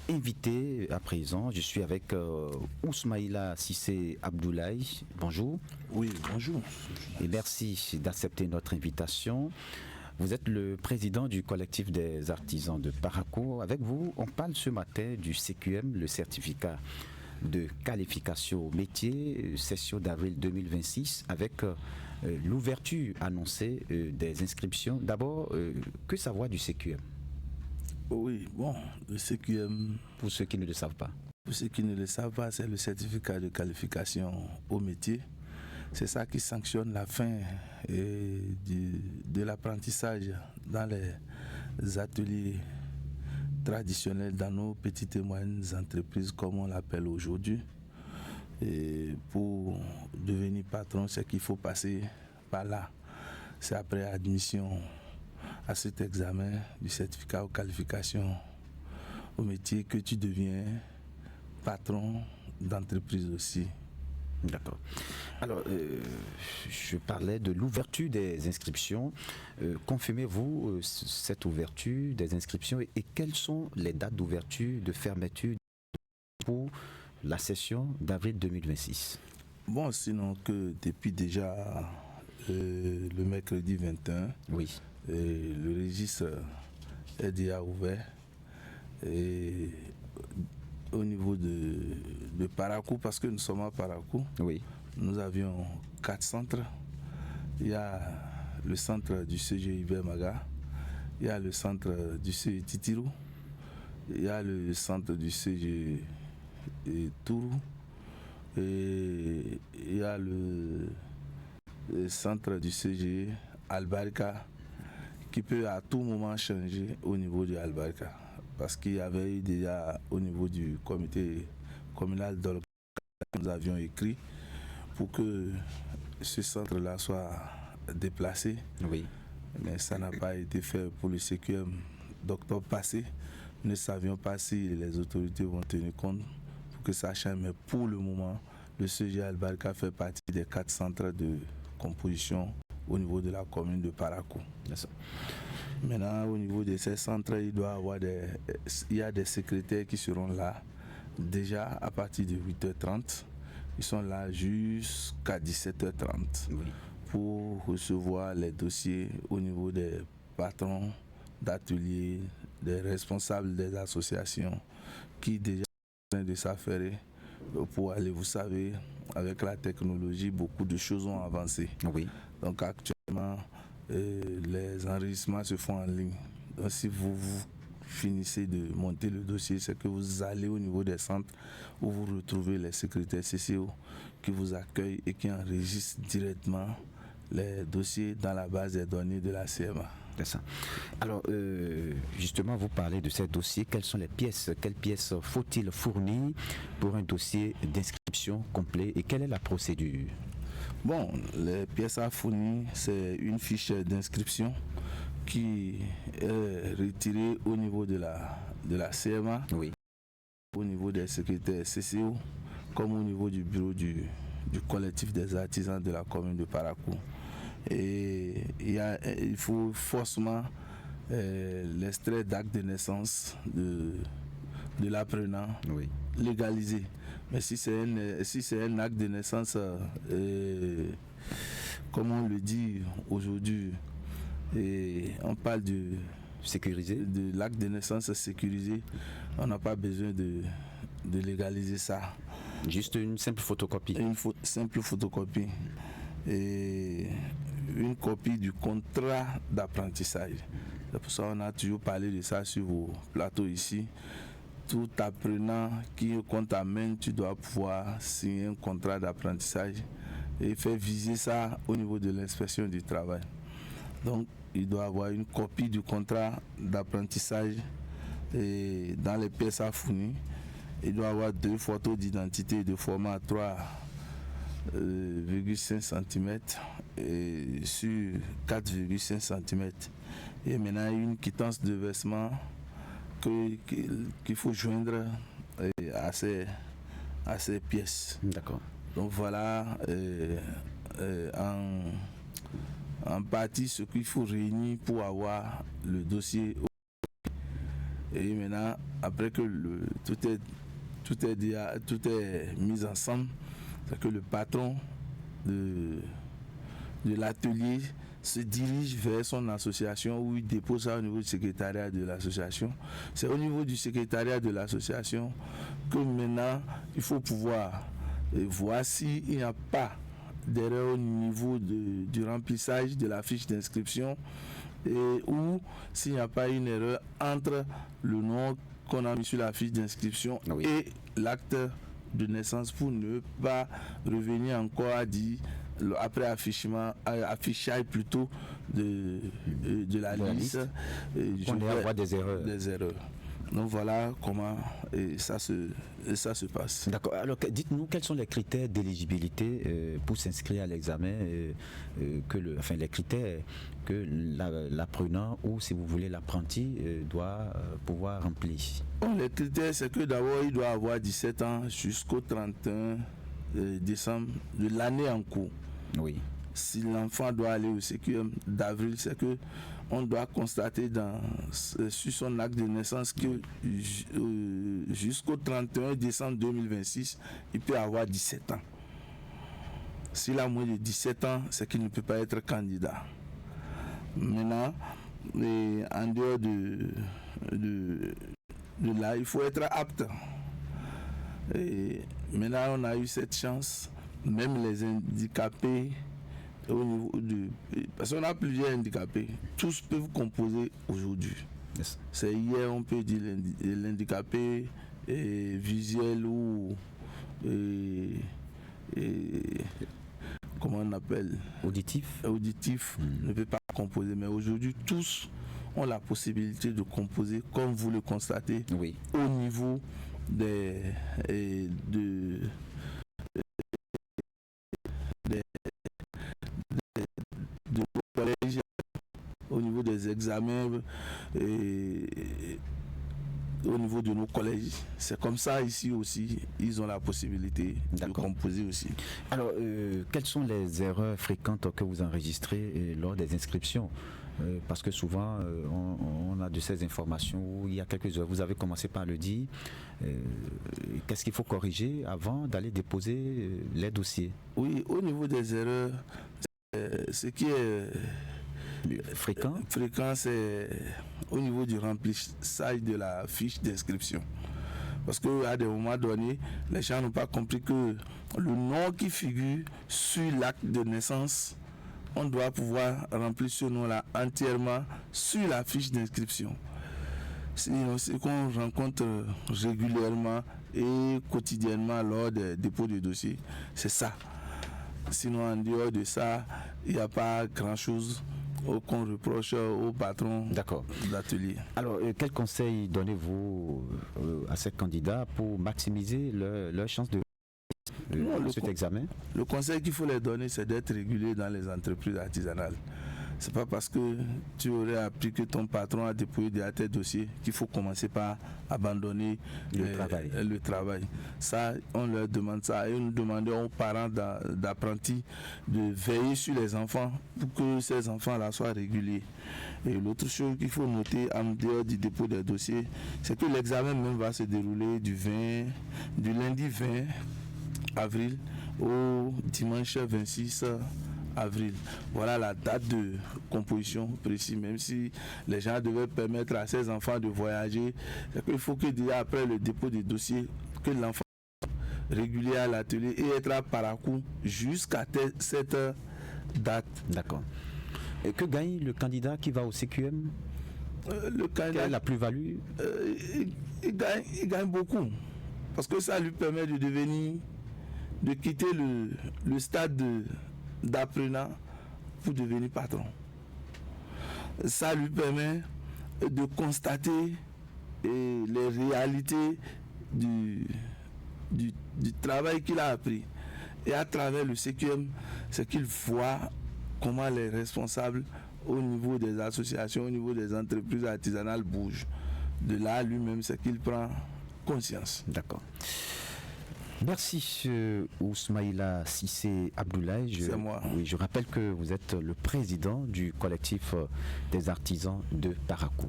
Invité à présent, je suis avec Ousmaïla Sissé Abdoulaye. Bonjour. Oui, bonjour. Et merci d'accepter notre invitation. Vous êtes le président du collectif des artisans de Parakou. Avec vous, on parle ce matin du CQM, le certificat de qualification au métier, session d'avril 2026, avec l'ouverture annoncée des inscriptions. D'abord, que savoir du CQM? Oui, bon, le CQM, pour ceux qui ne le savent pas. Pour ceux qui ne le savent pas, c'est le certificat de qualification au métier. C'est ça qui sanctionne la fin de l'apprentissage dans les ateliers traditionnels, dans nos petites et moyennes entreprises, comme on l'appelle aujourd'hui. Et pour devenir patron, c'est qu'il faut passer par là. C'est après admission à cet examen du certificat de qualification au métier que tu deviens patron d'entreprise aussi. D'accord. Alors, je parlais de l'ouverture des inscriptions. Confirmez-vous cette ouverture des inscriptions et quelles sont les dates d'ouverture, de fermeture pour la session d'avril 2026? Bon, sinon que depuis déjà le mercredi 21, oui. Le registre est déjà ouvert. Et au niveau de Parakou, parce que nous sommes à Parakou, oui. Nous avions 4 centres. Il y a le centre du CG Maga, il y a le centre du CG Titirou, il y a le centre du CG Tourou, et il y a le centre du CG Albarka qui peut à tout moment changer au niveau du Albarka. Parce qu'il y avait eu déjà au niveau du comité communal d'organisation, nous avions écrit pour que ce centre-là soit déplacé. Oui. Mais ça n'a pas été fait pour le CQM d'octobre passé. Nous ne savions pas si les autorités vont tenir compte pour que ça change. Mais pour le moment, le CG Albarka fait partie des 4 centres de composition au niveau de la commune de Parakou. Maintenant, au niveau de ces centres, il y a des secrétaires qui seront là déjà à partir de 8h30. Ils sont là jusqu'à 17h30 pour recevoir les dossiers au niveau des patrons d'ateliers, des responsables des associations qui déjà sont en train de s'affairer pour aller, vous savez, avec la technologie, beaucoup de choses ont avancé. Oui. Donc actuellement, les enregistrements se font en ligne. Donc si vous finissez de monter le dossier, c'est que vous allez au niveau des centres où vous retrouvez les secrétaires CCO qui vous accueillent et qui enregistrent directement les dossiers dans la base des données de la CMA. C'est ça. Alors, justement, vous parlez de ces dossiers. Quelles sont les pièces? Quelles pièces faut-il fournir pour un dossier d'inscription complet et quelle est la procédure? Bon, les pièces à fournir, c'est une fiche d'inscription qui est retirée au niveau de la CMA, oui. Au niveau des secrétaires CCO, comme au niveau du bureau du collectif des artisans de la commune de Parakou. Et il faut forcément l'extrait d'acte de naissance de l'apprenant oui. légalisé. Mais si c'est un acte de naissance, comme on le dit aujourd'hui, et on parle de l'acte de naissance sécurisé, on n'a pas besoin de légaliser ça. Juste une simple photocopie. Simple photocopie. Et une copie du contrat d'apprentissage. C'est pour ça qu'on a toujours parlé de ça sur vos plateaux ici. Tout apprenant qui compte à main, tu dois pouvoir signer un contrat d'apprentissage et faire viser ça au niveau de l'inspection du travail. Donc, il doit avoir une copie du contrat d'apprentissage et dans les pièces à fournir. Il doit avoir 2 photos d'identité de format 3,5 cm et sur 4,5 cm. Et maintenant, une quittance de versement qu'il faut joindre à ces pièces. D'accord. Donc voilà en partie ce qu'il faut réunir pour avoir le dossier. Et maintenant, après que tout est mis ensemble, c'est que le patron de l'atelier se dirige vers son association où il dépose ça au niveau du secrétariat de l'association. C'est au niveau du secrétariat de l'association que maintenant il faut pouvoir voir s'il n'y a pas d'erreur au niveau du remplissage de la fiche d'inscription ou s'il n'y a pas une erreur entre le nom qu'on a mis sur la fiche d'inscription et l'acte de naissance, pour ne pas revenir encore à dire après affichage plutôt de la liste, on va avoir des erreurs. Donc voilà comment ça se passe. D'accord. Alors dites-nous quels sont les critères d'éligibilité pour s'inscrire à l'examen, les critères que l'apprenant ou, si vous voulez, l'apprenti doit pouvoir remplir. Les critères, c'est que d'abord il doit avoir 17 ans jusqu'au 31 décembre de l'année en cours. Oui. Si l'enfant doit aller au CQM d'avril, c'est que on doit constater sur son acte de naissance que jusqu'au 31 décembre 2026, il peut avoir 17 ans. S'il a moins de 17 ans, c'est qu'il ne peut pas être candidat. Maintenant, en dehors de là, il faut être apte. Et maintenant, on a eu cette chance, même les handicapés, au niveau parce qu'on a plusieurs handicapés, tous peuvent composer aujourd'hui. Yes. C'est hier, on peut dire l'handicapé visuel ou comment on appelle, auditif ne peut pas composer, mais aujourd'hui tous ont la possibilité de composer, comme vous le constatez, au niveau des collèges, au niveau des examens et au niveau de nos collèges. C'est comme ça ici aussi, ils ont la possibilité de composer aussi. Alors, quelles sont les erreurs fréquentes que vous enregistrez lors des inscriptions ? Parce que souvent, on a de ces informations où il y a quelques heures. Vous avez commencé par le dire. Qu'est-ce qu'il faut corriger avant d'aller déposer les dossiers ? Oui, au niveau des erreurs, ce qui est fréquent, c'est au niveau du remplissage de la fiche d'inscription. Parce qu'à des moments donnés, les gens n'ont pas compris que le nom qui figure sur l'acte de naissance, on doit pouvoir remplir ce nom-là entièrement sur la fiche d'inscription. C'est ce qu'on rencontre régulièrement et quotidiennement lors des dépôts de dossiers. C'est ça. Sinon, en dehors de ça, il n'y a pas grand-chose qu'on reproche au patron d'atelier. Alors, quel conseil donnez-vous à ces candidats pour maximiser leur chance de cet examen? Le conseil qu'il faut leur donner, c'est d'être régulier dans les entreprises artisanales. C'est pas parce que tu aurais appris que ton patron a déployé tes dossiers qu'il faut commencer par abandonner le travail. Ça, on leur demande ça et nous demandons aux parents d'apprentis de veiller sur les enfants pour que ces enfants-là soient réguliers. Et l'autre chose qu'il faut noter en dehors du dépôt des dossiers, c'est que l'examen même va se dérouler du lundi 20 avril au dimanche 26 avril. Voilà la date de composition précise, même si les gens devaient permettre à ces enfants de voyager. Il faut que déjà après le dépôt des dossiers, que l'enfant soit régulier à l'atelier et être à Parakou jusqu'à cette date. D'accord. Et que gagne le candidat qui va au CQM? Le candidat, quelle est la plus-value? Il gagne beaucoup. Parce que ça lui permet de quitter le stade d'apprenant pour devenir patron. Ça lui permet de constater les réalités du travail qu'il a appris. Et à travers le CQM, c'est qu'il voit comment les responsables au niveau des associations, au niveau des entreprises artisanales bougent. De là, lui-même, c'est qu'il prend conscience. D'accord. Merci Ousmaïla Cissé Abdoulaye. C'est moi. Oui, je rappelle que vous êtes le président du collectif des artisans de Parakou.